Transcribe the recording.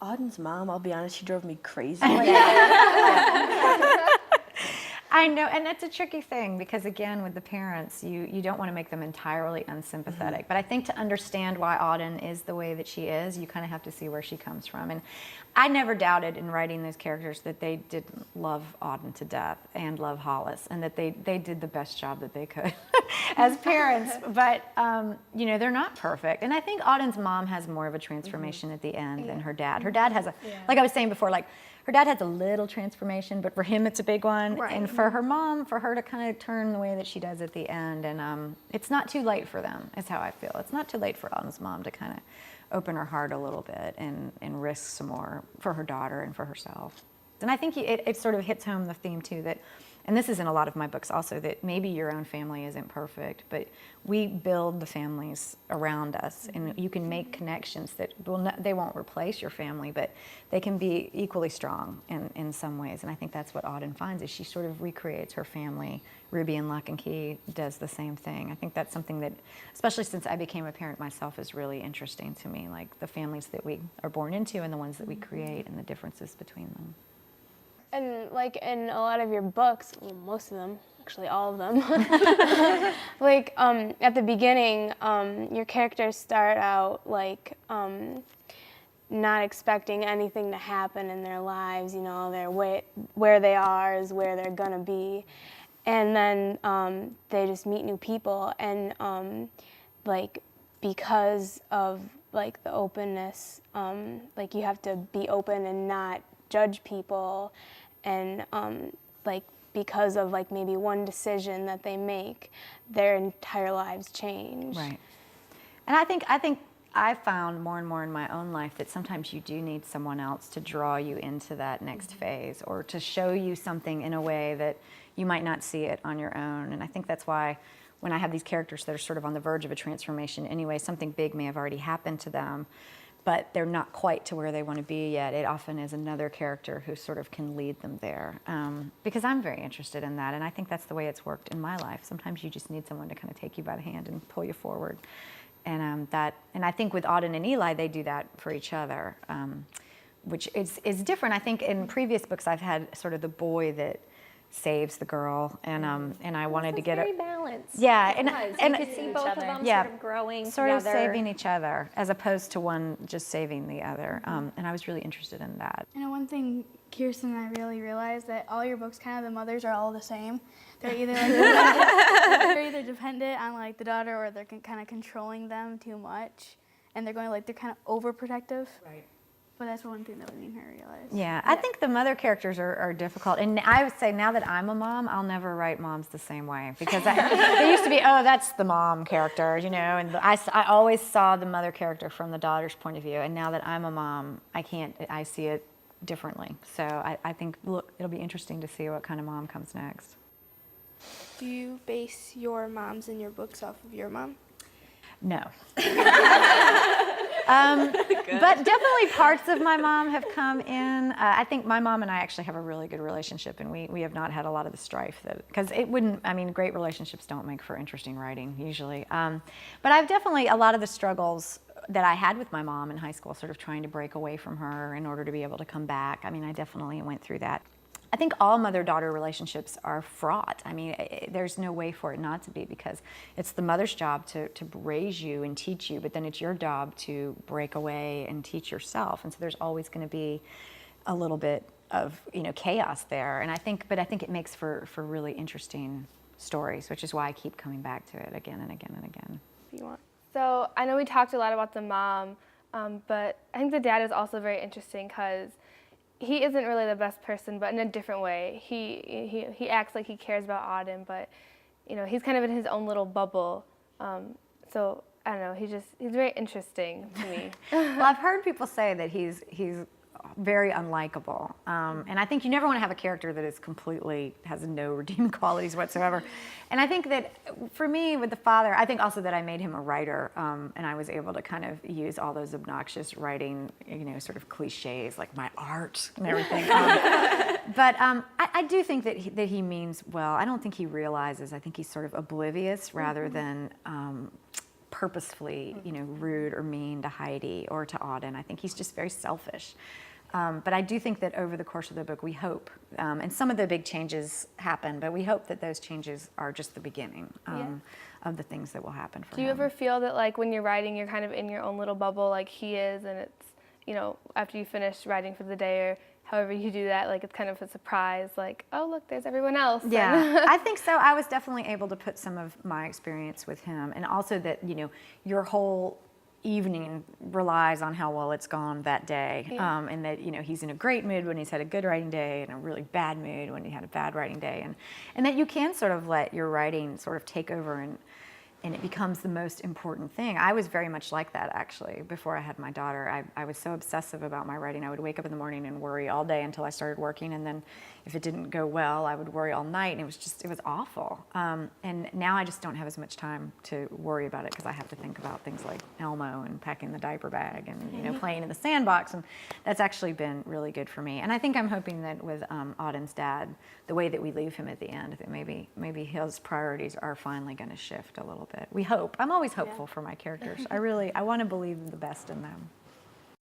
Auden's mom, I'll be honest, she drove me crazy. I know, and that's a tricky thing because, again, with the parents, you don't want to make them entirely unsympathetic. But I think to understand why Auden is the way that she is, you kind of have to see where she comes from. And I never doubted in writing those characters that they didn't love Auden to death and love Hollis, and that they did the best job that they could as parents. But, they're not perfect. And I think Auden's mom has more of a transformation at the end than her dad. Her dad has like I was saying before, her dad has a little transformation, but for him it's a big one. Right. And for her mom, for her to kind of turn the way that she does at the end, and it's not too late for them, is how I feel. It's not too late for Auden's mom to kind of open her heart a little bit and risk some more for her daughter and for herself. And I think it sort of hits home the theme too that, and this is in a lot of my books also, that maybe your own family isn't perfect, but we build the families around us, and you can make connections that they won't replace your family, but they can be equally strong in some ways. And I think that's what Auden finds, is she sort of recreates her family. Ruby and Lock and Key does the same thing. I think that's something that, especially since I became a parent myself, is really interesting to me, like the families that we are born into and the ones that we create and the differences between them. And like in a lot of your books, well, most of them, actually all of them, at the beginning, your characters start out not expecting anything to happen in their lives. They're where they are is where they're gonna be, and then they just meet new people, and because of the openness, you have to be open and not judge people, and because of maybe one decision that they make, their entire lives change. Right. And I think I found more and more in my own life that sometimes you do need someone else to draw you into that next phase, or to show you something in a way that you might not see it on your own. And I think that's why when I have these characters that are sort of on the verge of a transformation anyway, something big may have already happened to them, but they're not quite to where they want to be yet. It often is another character who sort of can lead them there. Because I'm very interested in that, and I think that's the way it's worked in my life. Sometimes you just need someone to kind of take you by the hand and pull you forward. And I think with Auden and Eli, they do that for each other, which is different. I think in previous books I've had sort of the boy that saves the girl, and I wanted to get very balanced. Yeah, and you could see both of them yeah, sort of growing sort together. of saving each other, as opposed to one just saving the other. And I was really interested in that. And one thing, Kirsten and I really realized that all your books, kind of the mothers are all the same. They're either they're either dependent on the daughter, or they're kind of controlling them too much, and they're going they're kind of overprotective. Right. But that's one thing that we made her realize. Yeah, I think the mother characters are difficult. And I would say now that I'm a mom, I'll never write moms the same way. Because they used to be, oh, that's the mom character, and I always saw the mother character from the daughter's point of view. And now that I'm a mom, I see it differently. So I think, look, it'll be interesting to see what kind of mom comes next. Do you base your moms in your books off of your mom? No. But definitely parts of my mom have come in. I think my mom and I actually have a really good relationship, and we have not had a lot of the strife because great relationships don't make for interesting writing usually. But I've definitely, a lot of the struggles that I had with my mom in high school, sort of trying to break away from her in order to be able to come back. I definitely went through that. I think all mother-daughter relationships are fraught. There's no way for it not to be, because it's the mother's job to raise you and teach you, but then it's your job to break away and teach yourself. And so there's always going to be a little bit of chaos there. And I think it makes for really interesting stories, which is why I keep coming back to it again and again and again. If you want. So I know we talked a lot about the mom, but I think the dad is also very interesting because he isn't really the best person, but in a different way. He acts like he cares about Auden, but he's kind of in his own little bubble. So I don't know. He's very interesting to me. Well, I've heard people say that he's very unlikable, and I think you never want to have a character that is completely has no redeeming qualities whatsoever. And I think that for me with the father, I think also that I made him a writer, and I was able to kind of use all those obnoxious writing, sort of cliches like my art and everything. But I do think that he means well. I don't think he realizes. I think he's sort of oblivious rather than purposefully, rude or mean to Heidi or to Auden. I think he's just very selfish. But I do think that over the course of the book, we hope, and some of the big changes happen, but we hope that those changes are just the beginning of the things that will happen for him. Do you ever feel that, like, when you're writing, you're kind of in your own little bubble like he is, and it's, after you finish writing for the day or however you do that, like, it's kind of a surprise, like, oh, look, there's everyone else. Yeah, I think so. I was definitely able to put some of my experience with him, and also that, your whole evening relies on how well it's gone that day, and that he's in a great mood when he's had a good writing day, and a really bad mood when he had a bad writing day, and that you can sort of let your writing sort of take over and it becomes the most important thing. I was very much like that, actually, before I had my daughter. I was so obsessive about my writing. I would wake up in the morning and worry all day until I started working, and then if it didn't go well, I would worry all night, and it was awful. And now I just don't have as much time to worry about it because I have to think about things like Elmo and packing the diaper bag and playing in the sandbox, and that's actually been really good for me. And I think I'm hoping that with Auden's dad, the way that we leave him at the end, that maybe his priorities are finally going to shift a little bit. We hope. I'm always hopeful for my characters. I want to believe the best in them.